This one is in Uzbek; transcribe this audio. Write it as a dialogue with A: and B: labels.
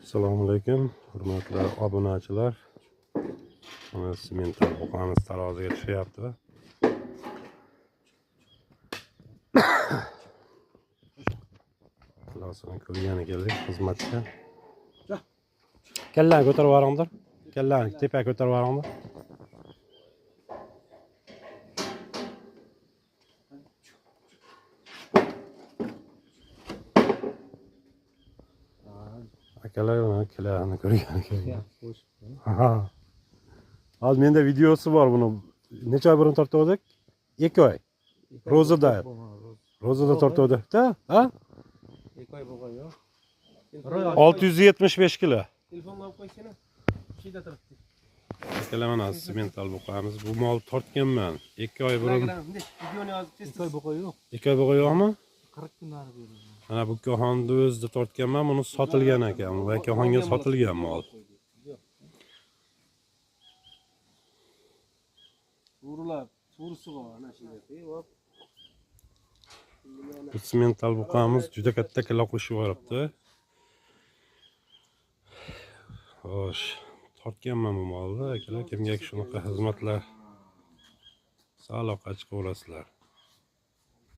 A: Assalomu alaykum, hurmatli obunachilar. Mana semental buqamiz taroziga tushyapti. Xulosani ko'rgani keldik xizmatga. Kallani ko'tarib yuboringlar. Kallani tepaga ko'tarib yuboringlar. Akalar mana kallani ko'rgani keldik. Ha. Hozir menda videosi bor buni. Necha oy burun tortgandik? 2 oy. Ro'zada. Ro'zada tortgandik-da, ha?
B: 2 oy bo'lgan yo'q.
A: 675 kilo.
B: Telefonga olib qo'ysana. Shida turibdi.
A: Akalar mana semental buqamiz. Bu mol tortganman. 2 oy burun.
B: Videoni yozib tez. 2 oy bo'lgan yo'q.
A: 2 oy bo'lgan yo'qmi?
B: 40 kunlari berilgan.
A: Mana bu kohonni o'zida tortganman, buni sotilgan ekan. Va kohonga sotilgan mol.
B: Surulab, surisi bor ana shida. Hop.
A: Bu semental buqamiz juda katta kilo qo'shib yuboribdi. Xo'sh, tortganman bu molni. Akalar, kimga shunaqa xizmatlar aloqa chiqib olasizlar.